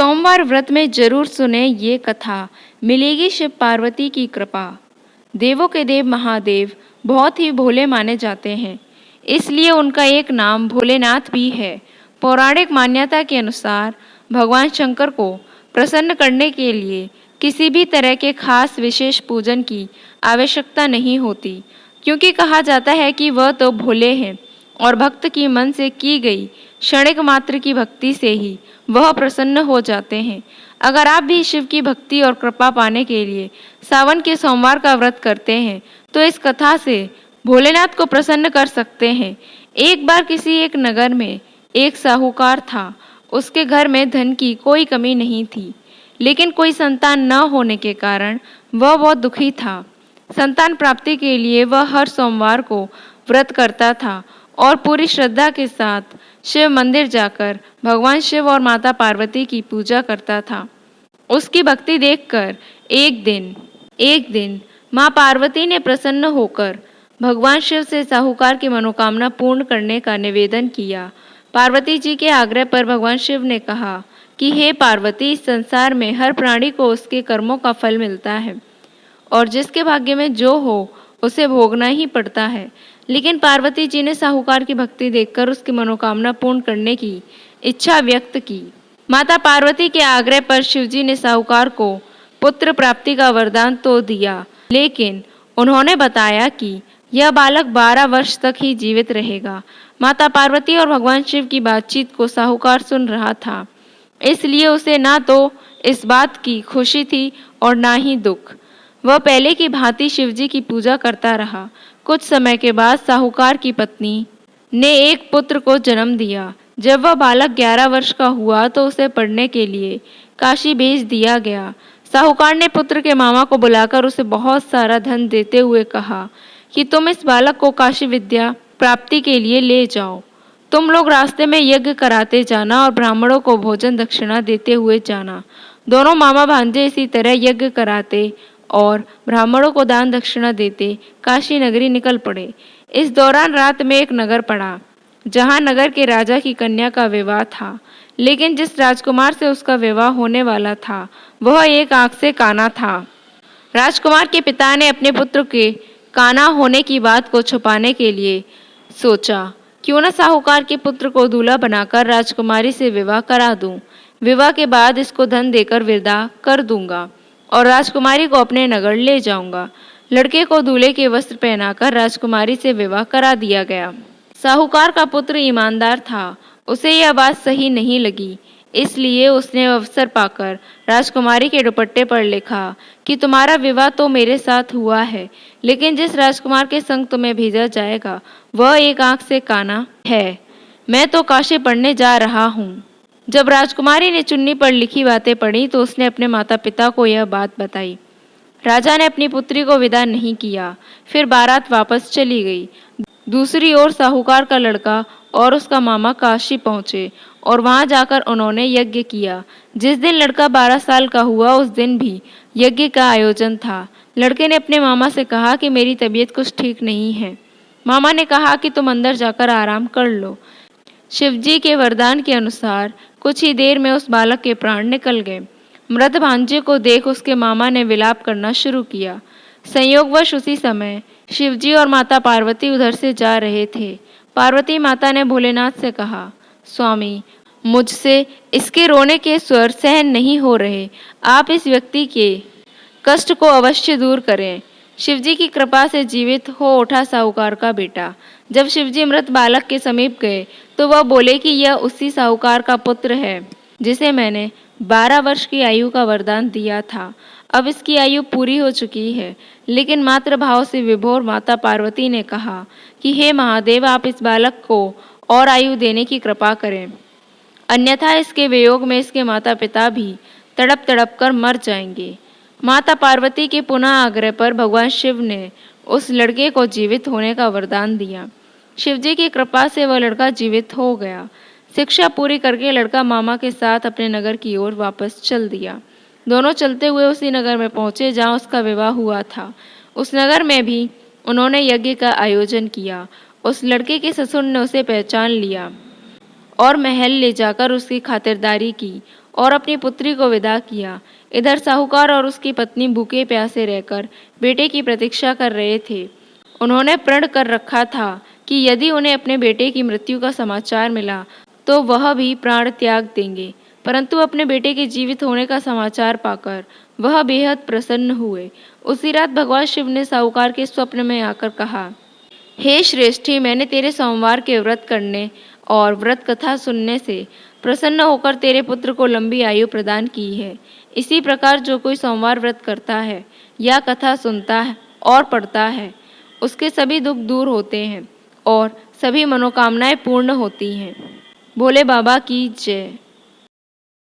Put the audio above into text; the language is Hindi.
सोमवार व्रत में जरूर सुने ये कथा, मिलेगी शिव पार्वती की कृपा। देवों के देव महादेव बहुत ही भोले माने जाते हैं, इसलिए उनका एक नाम भोलेनाथ भी है। पौराणिक मान्यता के अनुसार भगवान शंकर को प्रसन्न करने के लिए किसी भी तरह के खास विशेष पूजन की आवश्यकता नहीं होती, क्योंकि कहा जाता है कि वह तो भोले हैं और भक्त की मन से की गई क्षणिक मात्र की भक्ति से ही वह प्रसन्न हो जाते हैं। अगर आप भी शिव की भक्ति और कृपा पाने के लिए सावन के सोमवार का व्रत करते हैं तो इस कथा से भोलेनाथ को प्रसन्न कर सकते हैं। एक बार किसी एक नगर में एक साहूकार था। उसके घर में धन की कोई कमी नहीं थी, लेकिन कोई संतान न होने के कारण वह बहुत दुखी था। संतान प्राप्ति के लिए वह हर सोमवार को व्रत करता था और पूरी श्रद्धा के साथ शिव मंदिर जाकर भगवान शिव और माता पार्वती की पूजा करता था। उसकी भक्ति देखकर एक दिन माँ पार्वती ने प्रसन्न होकर भगवान शिव से साहूकार की मनोकामना पूर्ण करने का निवेदन किया। पार्वती जी के आग्रह पर भगवान शिव ने कहा कि हे पार्वती, इस संसार में हर प्राणी को उसके कर्मों का फल मिलता है और जिसके भाग्य में जो हो उसे भोगना ही पड़ता है। लेकिन पार्वती जी ने साहूकार की भक्ति देखकर उसकी मनोकामना पूर्ण करने की इच्छा व्यक्त की। माता पार्वती के आग्रह पर शिवजी ने साहूकार को पुत्र प्राप्ति का वरदान तो दिया, लेकिन उन्होंने बताया कि यह बालक 12 वर्ष तक ही जीवित रहेगा। माता पार्वती और भगवान शिव की बातचीत को साहूकार सुन रहा था, इसलिए उसे ना तो इस बात की खुशी थी और ना ही दुख। वह पहले की भांति शिवजी की पूजा करता रहा। कुछ समय के बाद साहूकार की पत्नी ने एक पुत्र को जन्म दिया। जब वह बालक 11 वर्ष का हुआ तो उसे पढ़ने के लिए काशी भेज दिया गया। साहूकार ने पुत्र के मामा को बुलाकर उसे बहुत सारा धन देते हुए कहा कि तुम इस बालक को काशी विद्या प्राप्ति के लिए ले जाओ। तुम लोग रास्ते में यज्ञ कराते जाना और ब्राह्मणों को भोजन दक्षिणा देते हुए जाना। दोनों मामा भांजे इसी तरह यज्ञ कराते और ब्राह्मणों को दान दक्षिणा देते काशी नगरी निकल पड़े। इस दौरान रात में एक नगर पड़ा, जहां नगर के राजा की कन्या का विवाह था। लेकिन जिस राजकुमार से उसका विवाह होने वाला था वह एक आंख से काना था। राजकुमार के पिता ने अपने पुत्र के काना होने की बात को छुपाने के लिए सोचा, क्यों न साहूकार के पुत्र को दूल्हा बनाकर राजकुमारी से विवाह करा दूं। विवाह के बाद इसको धन देकर विदा कर दूंगा और राजकुमारी को अपने नगर ले जाऊंगा। लड़के को दूल्हे के वस्त्र पहनाकर राजकुमारी से विवाह करा दिया गया। साहूकार का पुत्र ईमानदार था, उसे यह बात सही नहीं लगी, इसलिए उसने अवसर पाकर राजकुमारी के दुपट्टे पर लिखा कि तुम्हारा विवाह तो मेरे साथ हुआ है, लेकिन जिस राजकुमार के संग तुम्हें भेजा जाएगा वह एक आंख से काना है। मैं तो काशी पढ़ने जा रहा हूँ। जब राजकुमारी ने चुन्नी पर लिखी बातें पढ़ी तो उसने अपने माता पिता को यह बात बताई। राजा ने अपनी पुत्री को विदा नहीं किया, फिर बारात वापस चली गई। दूसरी ओर साहूकार का लड़का और उसका मामा काशी पहुंचे और वहां जाकर उन्होंने यज्ञ किया। जिस दिन लड़का 12 साल का हुआ उस दिन भी यज्ञ का आयोजन था। लड़के ने अपने मामा से कहा कि मेरी तबीयत कुछ ठीक नहीं है। मामा ने कहा कि तुम अंदर जाकर आराम कर लो। शिवजी के वरदान के अनुसार कुछ ही देर में उस बालक के प्राण निकल गए। मृत भांजे को देख उसके मामा ने विलाप करना शुरू किया। संयोगवश उसी समय शिवजी और माता पार्वती उधर से जा रहे थे। पार्वती माता ने भोलेनाथ से कहा, स्वामी, मुझसे इसके रोने के स्वर सहन नहीं हो रहे, आप इस व्यक्ति के कष्ट को अवश्य दूर करें। शिवजी की कृपा से जीवित हो उठा साहूकार का बेटा। जब शिवजी मृत बालक के समीप गए तो वह बोले कि यह उसी साहूकार का पुत्र है जिसे मैंने 12 वर्ष की आयु का वरदान दिया था। अब इसकी आयु पूरी हो चुकी है। लेकिन मातृ भाव से विभोर माता पार्वती ने कहा कि हे महादेव, आप इस बालक को और आयु देने की कृपा करें, अन्यथा इसके वियोग में इसके माता पिता भी तड़प तड़प कर मर जाएंगे। माता पार्वती के पुनः आग्रह पर भगवान शिव ने उस लड़के को जीवित होने का वरदान दिया। शिवजी की कृपा से वह लड़का जीवित हो गया। शिक्षा पूरी करके लड़का मामा के साथ अपने नगर की ओर वापस चल दिया। दोनों चलते हुए उसी नगर में पहुंचे जहां उसका विवाह हुआ था। उस नगर में भी उन्होंने यज्ञ का आयोजन किया। उस लड़के के ससुर ने उसे पहचान लिया और महल ले जाकर उसकी खातिरदारी की और अपनी पुत्री को विदा किया। इधर साहूकार और उसकी पत्नी भूखे प्यासे रहकर बेटे की प्रतीक्षा कर रहे थे। उन्होंने प्रण कर रखा था कि यदि उन्हें अपने बेटे की मृत्यु का समाचार मिला तो वह भी प्राण त्याग देंगे, परंतु अपने बेटे के जीवित होने का समाचार पाकर वह बेहद प्रसन्न हुए। उसी रात भगवान शिव ने साहूकार के स्वप्न में आकर कहा, हे श्रेष्ठी, मैंने तेरे सोमवार के व्रत करने और व्रत कथा सुनने से प्रसन्न होकर तेरे पुत्र को लंबी आयु प्रदान की है। इसी प्रकार जो कोई सोमवार व्रत करता है या कथा सुनता है और पढ़ता है, उसके सभी दुख दूर होते हैं और सभी मनोकामनाएं पूर्ण होती हैं। भोले बाबा की जय।